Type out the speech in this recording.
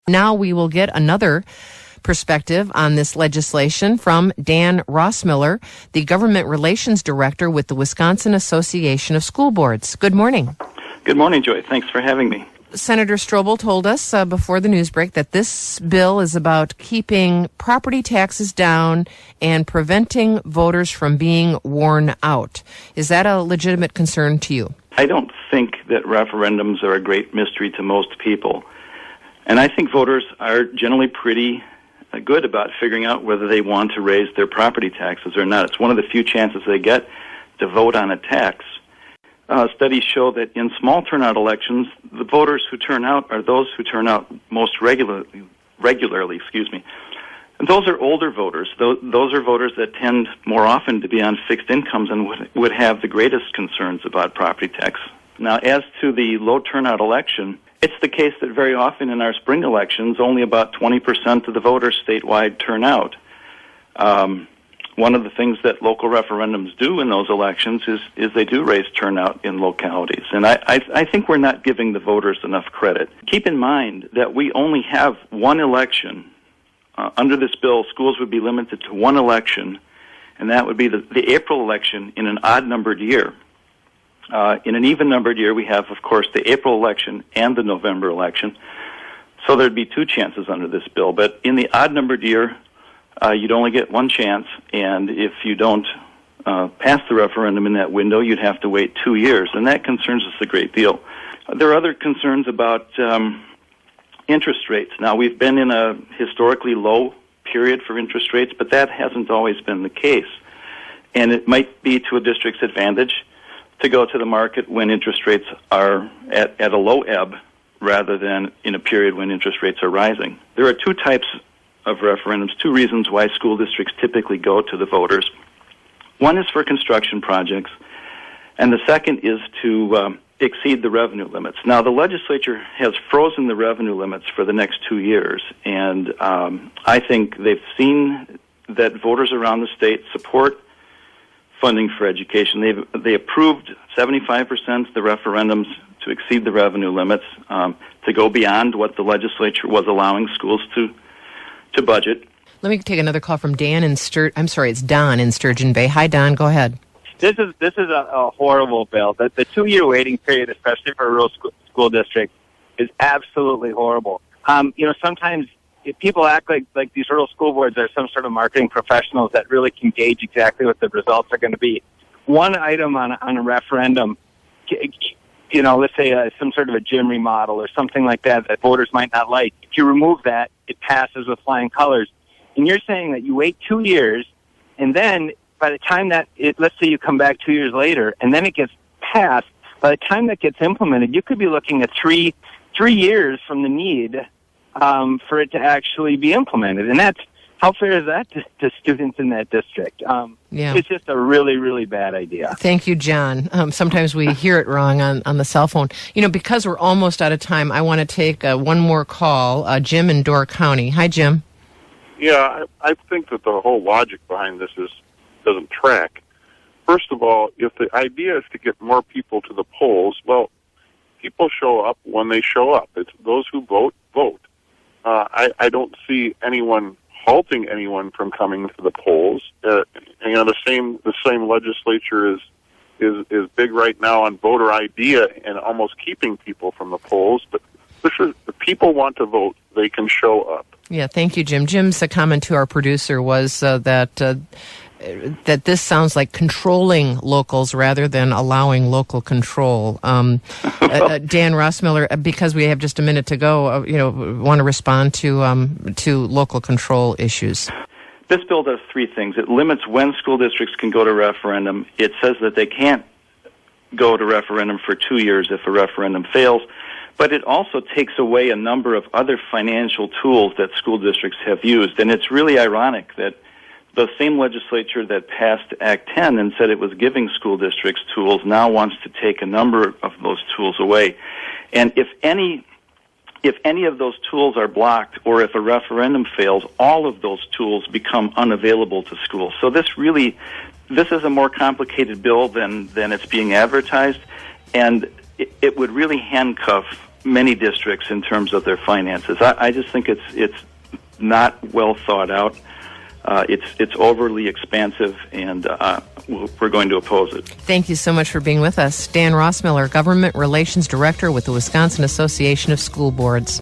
Now we will get another perspective on this legislation from Dan Rossmiller, the Government Relations Director with the Wisconsin Association of School Boards. Good morning. Good morning, Joy. Thanks for having me. Senator Strobel told us before the news break that this bill is about keeping property taxes down and preventing voters from being worn out. Is that a legitimate concern to you? I don't think that referendums are a great mystery to most people. And I think voters are generally pretty good about figuring out whether they want to raise their property taxes or not. It's one of the few chances they get to vote on a tax. Studies show that in small turnout elections, the voters who turn out are those who turn out most regularly. And those are older voters. Those are voters that tend more often to be on fixed incomes and would have the greatest concerns about property tax. Now, as to the low turnout election, it's the case that very often in our spring elections, only about 20% of the voters statewide turn out. One of the things that local referendums do in those elections is they do raise turnout in localities. And I think we're not giving the voters enough credit. Keep in mind that we only have one election. Under this bill, schools would be limited to one election, and that would be the April election in an odd-numbered year. In an even-numbered year, we have, of course, the April election and the November election. So there'd be two chances under this bill. But in the odd-numbered year, you'd only get one chance, and if you don't pass the referendum in that window, you'd have to wait 2 years, and that concerns us a great deal. There are other concerns about interest rates. Now, we've been in a historically low period for interest rates, but that hasn't always been the case, and it might be to a district's advantage to go to the market when interest rates are at a low ebb rather than in a period when interest rates are rising. There are two types of referendums, two reasons why school districts typically go to the voters. One is for construction projects, and the second is to exceed the revenue limits. Now, the legislature has frozen the revenue limits for the next 2 years, and I think they've seen that voters around the state support funding for education. They approved 75% of the referendums to exceed the revenue limits, to go beyond what the legislature was allowing schools to budget. Let me take another call from Dan in it's Don in Sturgeon Bay. Hi, Don. Go ahead. This is a horrible bill. The 2-year waiting period, especially for a rural school district, is absolutely horrible. Sometimes people act like these rural school boards are some sort of marketing professionals that really can gauge exactly what the results are going to be. One item on a referendum, let's say some sort of a gym remodel or something like that voters might not like. If you remove that, it passes with flying colors. And you're saying that you wait 2 years, and then by the time let's say you come back 2 years later, and then it gets passed, by the time that gets implemented, you could be looking at three years from the need for it to actually be implemented. And how fair is that to students in that district? It's just a really, really bad idea. Thank you, John. Sometimes we hear it wrong on the cell phone. Because we're almost out of time, I want to take one more call. Jim in Door County. Hi, Jim. Yeah, I think that the whole logic behind this doesn't track. First of all, if the idea is to get more people to the polls, well, people show up when they show up. It's those who vote. I don't see anyone halting anyone from coming to the polls. The same legislature is big right now on voter ID and almost keeping people from the polls. But if people want to vote, they can show up. Yeah, thank you, Jim. Jim's comment to our producer was that this sounds like controlling locals rather than allowing local control. Dan Rossmiller, because we have just a minute to go, want to respond to local control issues. This bill does three things. It limits when school districts can go to referendum. It says that they can't go to referendum for 2 years if a referendum fails. But it also takes away a number of other financial tools that school districts have used. And it's really ironic that the same legislature that passed Act 10 and said it was giving school districts tools now wants to take a number of those tools away. And if any of those tools are blocked or if a referendum fails, all of those tools become unavailable to schools. So this is a more complicated bill than it's being advertised, and it would really handcuff many districts in terms of their finances. I just think it's not well thought out. It's overly expansive, and we're going to oppose it. Thank you so much for being with us. Dan Rossmiller, Government Relations Director with the Wisconsin Association of School Boards.